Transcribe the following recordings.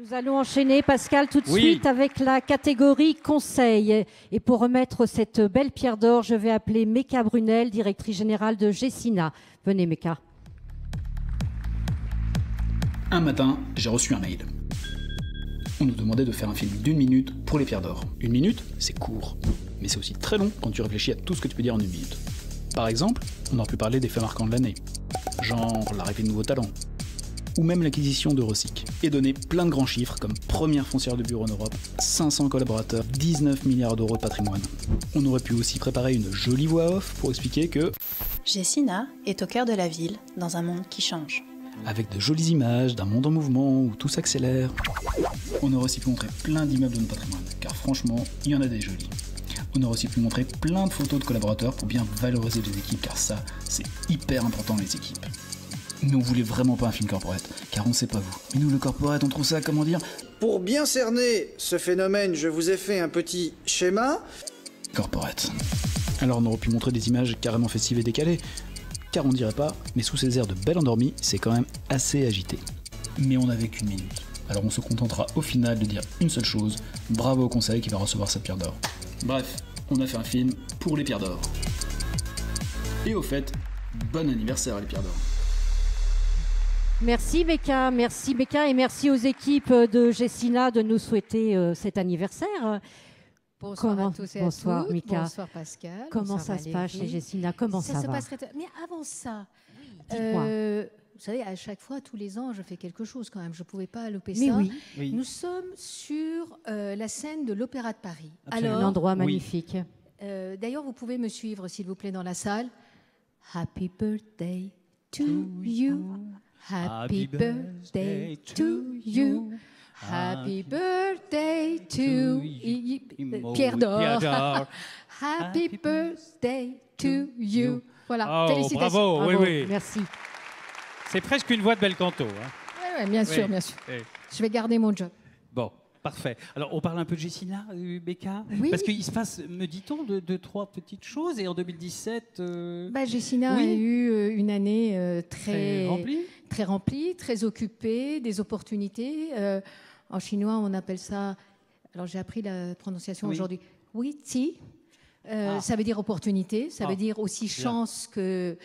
Nous allons enchaîner, Pascal, tout de suite avec la catégorie conseil. Et pour remettre cette belle pierre d'or, je vais appeler Meka Brunel, directrice générale de Gessina. Venez, Meka. Un matin, j'ai reçu un mail. On nous demandait de faire un film d'1 minute pour les pierres d'or. 1 minute, c'est court. Mais c'est aussi très long quand tu réfléchis à tout ce que tu peux dire en 1 minute. Par exemple, on aurait pu parler des faits marquants de l'année. Genre l'arrivée de nouveaux talents. Ou même l'acquisition de Rosic. Et donner plein de grands chiffres comme première foncière de bureau en Europe, 500 collaborateurs, 19 milliards d'euros de patrimoine. On aurait pu aussi préparer une jolie voix off pour expliquer que Gessina est au cœur de la ville, dans un monde qui change. avec de jolies images d'un monde en mouvement où tout s'accélère. On aurait aussi pu montrer plein d'immeubles de notre patrimoine, car franchement, il y en a des jolis. On aurait aussi pu montrer plein de photos de collaborateurs pour bien valoriser les équipes, car ça, c'est hyper important les équipes. Nous on voulait vraiment pas un film corporate, car on sait pas vous. Mais nous le corporate, on trouve ça, comment dire, Pour bien cerner ce phénomène, je vous ai fait un petit schéma. corporate. Alors on aurait pu montrer des images carrément festives et décalées, car on dirait pas, mais sous ces airs de belle endormie, c'est quand même assez agité. Mais on n'avait qu'1 minute, alors on se contentera au final de dire une seule chose, bravo au conseil qui va recevoir cette pierre d'or. Bref, on a fait un film pour les pierres d'or. Et au fait, bon anniversaire les pierres d'or. Merci Meka, et merci aux équipes de Gessina de nous souhaiter cet anniversaire. Bonsoir à tous et bonsoir, à toutes. Mika. Bonsoir Pascal. Comment Bonsoir ça se passe chez Gessina? Comment ça se va? passe Mais avant ça, Dis-moi. vous savez, à chaque fois, tous les ans, je fais quelque chose quand même. Je ne pouvais pas louper Mais ça. oui, Nous sommes sur la scène de l'Opéra de Paris. un endroit magnifique. D'ailleurs, vous pouvez me suivre, s'il vous plaît, dans la salle. Happy birthday to you. Happy birthday to you. Happy birthday to Pierre d'Or. Happy birthday to you. Voilà, Oh, félicitations. bravo, oui. Merci. C'est presque une voix de bel canto. Hein. Ouais, bien sûr, Oui. bien sûr. Oui. Je vais garder mon job. Bon, parfait. Alors, on parle un peu de Gessina, Becca. Oui. Parce qu'il se passe, me dit-on, deux, trois petites choses. Et en 2017... Gessina Oui. a eu une année très remplie. très occupée, des opportunités. En chinois, on appelle ça, alors j'ai appris la prononciation aujourd'hui, Witi. Ça veut dire opportunité, ça veut dire aussi chance que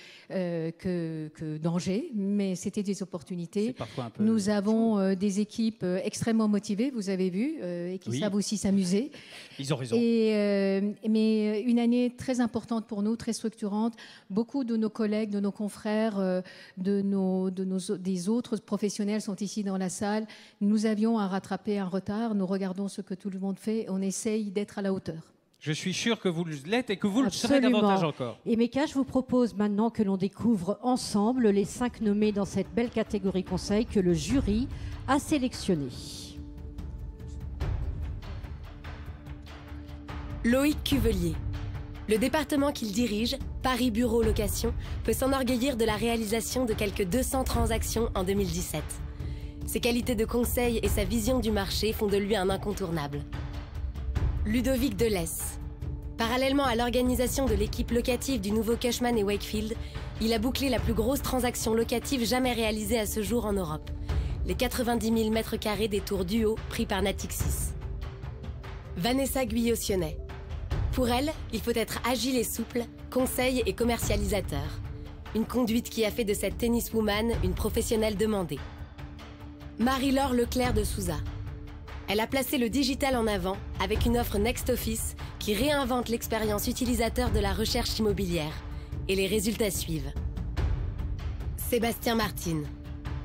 danger, mais c'était des opportunités. Parfois un peu Nous avons des équipes extrêmement motivées, vous avez vu, et qui savent aussi s'amuser. Ils ont raison. Mais une année très importante pour nous, très structurante. Beaucoup de nos collègues, de nos confrères, des autres professionnels sont ici dans la salle. Nous avions à rattraper un retard. Nous regardons ce que tout le monde fait. On essaye d'être à la hauteur. Je suis sûr que vous l'êtes et que vous Absolument. le serez davantage encore. Et Meka, je vous propose maintenant que l'on découvre ensemble les 5 nommés dans cette belle catégorie conseil que le jury a sélectionné. Loïc Cuvelier. Le département qu'il dirige, Paris Bureau Location, peut s'enorgueillir de la réalisation de quelques 200 transactions en 2017. Ses qualités de conseil et sa vision du marché font de lui un incontournable. Ludovic Delesse. Parallèlement à l'organisation de l'équipe locative du nouveau Cushman & Wakefield, il a bouclé la plus grosse transaction locative jamais réalisée à ce jour en Europe. Les 90 000 mètres carrés des tours Duo pris par Natixis. Vanessa Guyot-Sionnet. Pour elle, il faut être agile et souple, conseil et commercialisateur. Une conduite qui a fait de cette tenniswoman une professionnelle demandée. Marie-Laure Leclerc de Souza. Elle a placé le digital en avant avec une offre Next Office qui réinvente l'expérience utilisateur de la recherche immobilière. Et les résultats suivent. Sébastien Martine.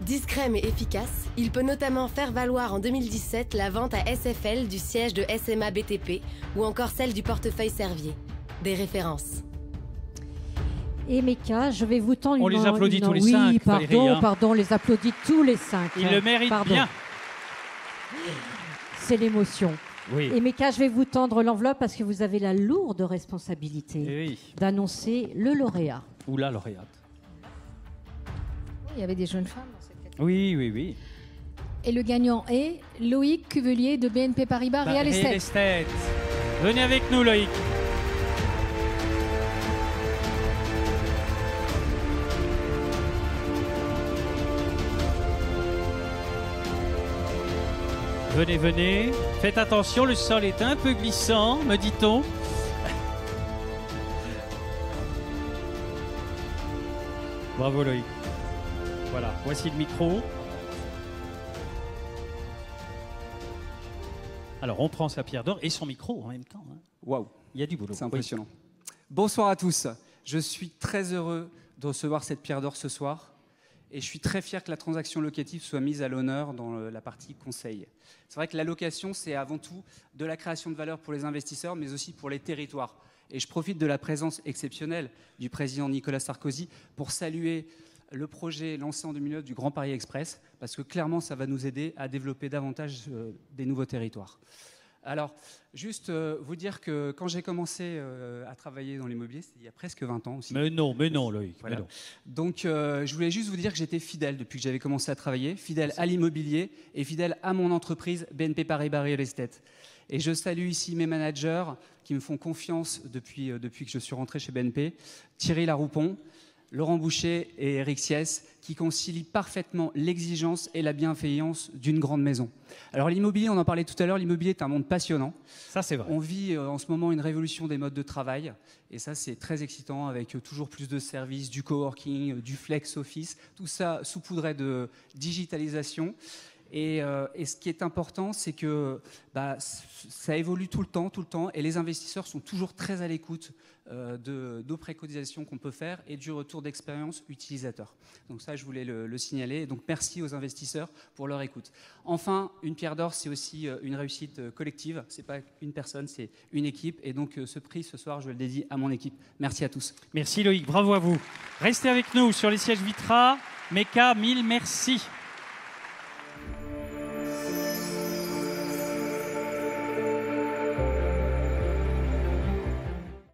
Discret mais efficace, il peut notamment faire valoir en 2017 la vente à SFL du siège de SMA BTP ou encore celle du portefeuille Servier. Des références. Et Meka, je vais vous tendre une On les applaudit tous les oui, 5, pardon, Valérie, hein. pardon, on les applaudit tous les 5. Il le mérite bien. C'est l'émotion. Oui. Et Meka, je vais vous tendre l'enveloppe parce que vous avez la lourde responsabilité Oui. d'annoncer le lauréat. Oula, lauréate. Il y avait des jeunes femmes dans cette catégorie. Oui. Et le gagnant est Loïc Cuvelier de BNP Paribas Real Estate. Venez avec nous, Loïc. Venez, venez. Faites attention, le sol est un peu glissant, me dit-on. Bravo Loïc. Voilà, voici le micro. Alors on prend sa pierre d'or et son micro en même temps. Hein. Waouh, il y a du boulot. C'est impressionnant. Oui. Bonsoir à tous. Je suis très heureux de recevoir cette pierre d'or ce soir. Et je suis très fier que la transaction locative soit mise à l'honneur dans la partie conseil. C'est vrai que la location, c'est avant tout de la création de valeur pour les investisseurs, mais aussi pour les territoires. Et je profite de la présence exceptionnelle du président Nicolas Sarkozy pour saluer le projet lancé en 2009 du Grand Paris Express, parce que clairement, ça va nous aider à développer davantage des nouveaux territoires. Alors, juste vous dire que quand j'ai commencé à travailler dans l'immobilier, c'était il y a presque 20 ans aussi. Mais non, Loïc. Voilà. Mais non. Donc, je voulais juste vous dire que j'étais fidèle depuis que j'avais commencé à travailler, fidèle à l'immobilier et fidèle à mon entreprise BNP Paribas Real Estate. Et je salue ici mes managers qui me font confiance depuis que je suis rentré chez BNP, Thierry Laroupon, Laurent Boucher et Eric Siès, qui concilient parfaitement l'exigence et la bienveillance d'une grande maison. Alors l'immobilier, on en parlait tout à l'heure, l'immobilier est un monde passionnant. Ça, c'est vrai. On vit en ce moment une révolution des modes de travail, et ça, c'est très excitant, avec toujours plus de services, du coworking, du flex office, tout ça saupoudré de digitalisation. Et ce qui est important, c'est que ça évolue tout le temps, et les investisseurs sont toujours très à l'écoute nos préconisations qu'on peut faire et du retour d'expérience utilisateur. Donc ça, je voulais le signaler. Et donc merci aux investisseurs pour leur écoute. Enfin, une pierre d'or, c'est aussi une réussite collective. C'est pas une personne, c'est une équipe. Et donc ce prix ce soir, je le dédie à mon équipe. Merci à tous. Merci Loïc, bravo à vous. Restez avec nous sur les sièges Vitra. Meka, mille merci.